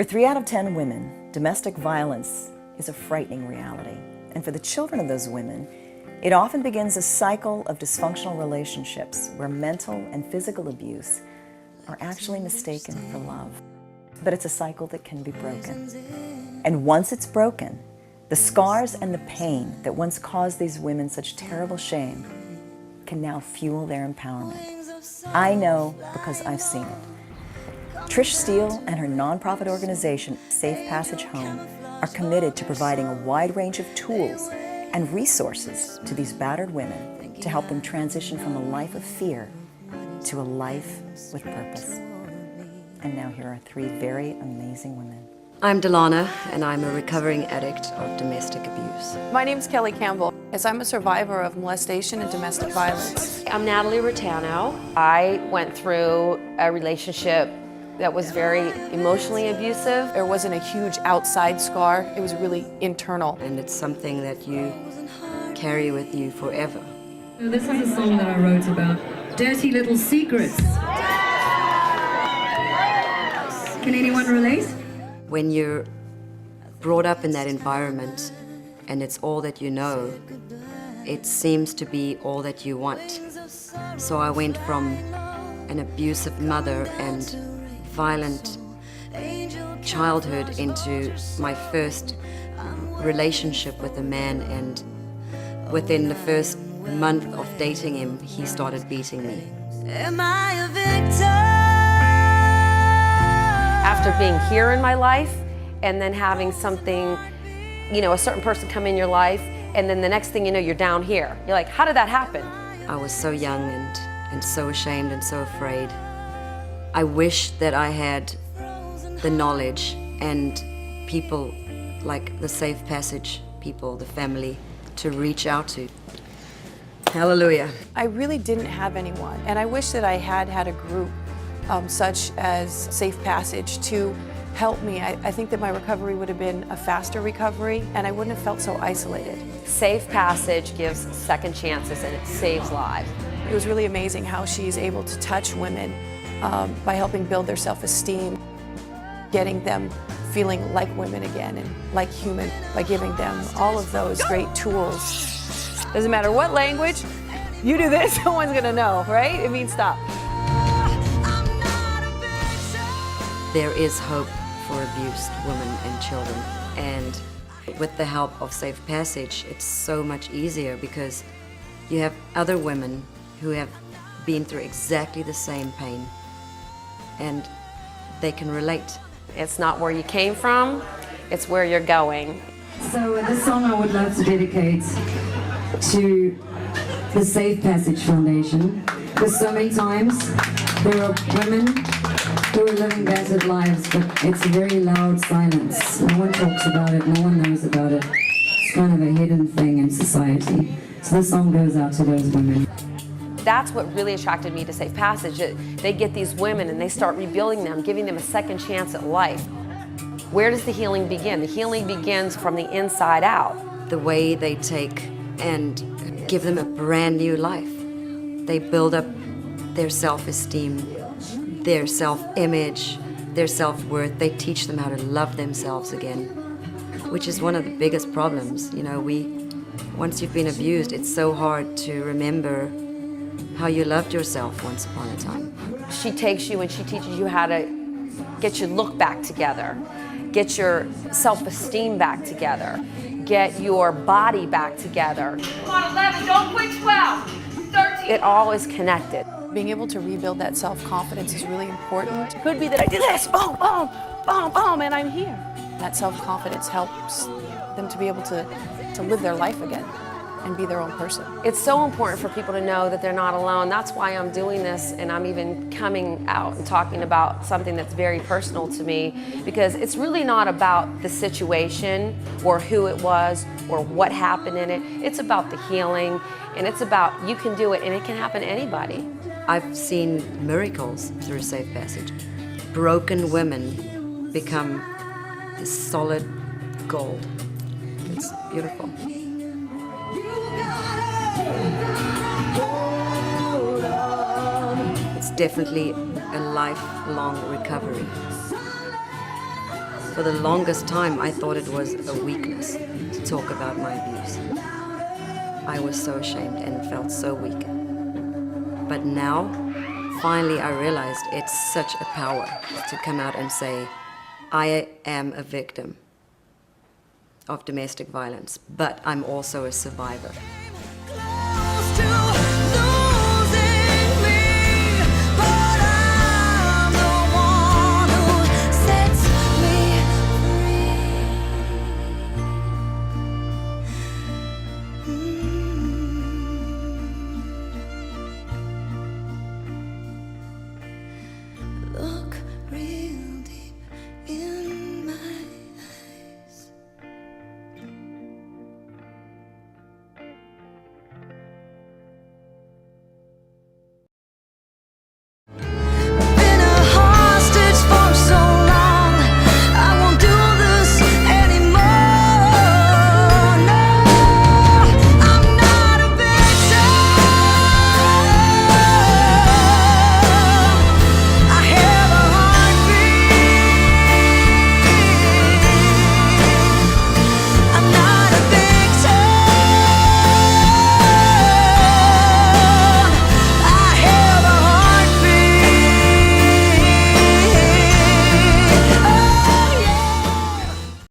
For 3 out of 10 women, domestic violence is a frightening reality. And for the children of those women, it often begins a cycle of dysfunctional relationships where mental and physical abuse are actually mistaken for love. But it's a cycle that can be broken. And once it's broken, the scars and the pain that once caused these women such terrible shame can now fuel their empowerment. I know because I've seen it. Trish Steele and her nonprofit organization, Safe Passage Home, are committed to providing a wide range of tools and resources to these battered women to help them transition from a life of fear to a life with purpose. And now here are 3 very amazing women. I'm Delana, and I'm a recovering addict of domestic abuse. My name's Kelly Campbell, as I'm a survivor of molestation and domestic violence. I'm Natalie Rotano. I went through a relationship that was very emotionally abusive. There wasn't a huge outside scar, it was really internal. And it's something that you carry with you forever. This is a song that I wrote about dirty little secrets. Can anyone relate? When you're brought up in that environment and it's all that you know, it seems to be all that you want. So I went from an abusive mother and violent childhood into my first relationship with a man, and within the first month of dating him, he started beating me. Am I a victim? After being here in my life and then having something, a certain person come in your life, and then the next thing you know, you're down here. You're like, how did that happen? I was so young and so ashamed and so afraid. I wish that I had the knowledge and people like the Safe Passage people, the family, to reach out to. Hallelujah. I really didn't have anyone, and I wish that I had a group such as Safe Passage to help me. I think that my recovery would have been a faster recovery, and I wouldn't have felt so isolated. Safe Passage gives second chances and it saves lives. It was really amazing how she's able to touch women by helping build their self-esteem, getting them feeling like women again and like human, by giving them all of those great tools. Doesn't matter what language, you do this, someone's gonna know, right? It means stop. There is hope for abused women and children, and with the help of Safe Passage, it's so much easier because you have other women who have been through exactly the same pain, and they can relate. It's not where you came from, it's where you're going. So this song I would love to dedicate to the Safe Passage Foundation, because so many times there are women who are living battered lives, but it's a very loud silence. No one talks about it, no one knows about it. It's kind of a hidden thing in society. So this song goes out to those women. That's what really attracted me to Safe Passage. They get these women and they start rebuilding them, giving them a second chance at life. Where does the healing begin? The healing begins from the inside out. The way they take and give them a brand new life. They build up their self-esteem, their self-image, their self-worth. They teach them how to love themselves again, which is one of the biggest problems. Once you've been abused, it's so hard to remember how you loved yourself once upon a time. She takes you and she teaches you how to get your look back together, get your self-esteem back together, get your body back together. Come on, 11, don't quit 12, 13. It all is connected. Being able to rebuild that self-confidence is really important. It could be that I did this, boom, boom, boom, boom, and I'm here. That self-confidence helps them to be able to live their life again and be their own person. It's so important for people to know that they're not alone. That's why I'm doing this, and I'm even coming out and talking about something that's very personal to me, because it's really not about the situation or who it was or what happened in it. It's about the healing, and it's about you can do it, and it can happen to anybody. I've seen miracles through Safe Passage. Broken women become this solid gold. It's beautiful. It's definitely a lifelong recovery. For the longest time, I thought it was a weakness to talk about my abuse. I was so ashamed and felt so weak. But now, finally, I realized it's such a power to come out and say, I am a victim of domestic violence, but I'm also a survivor.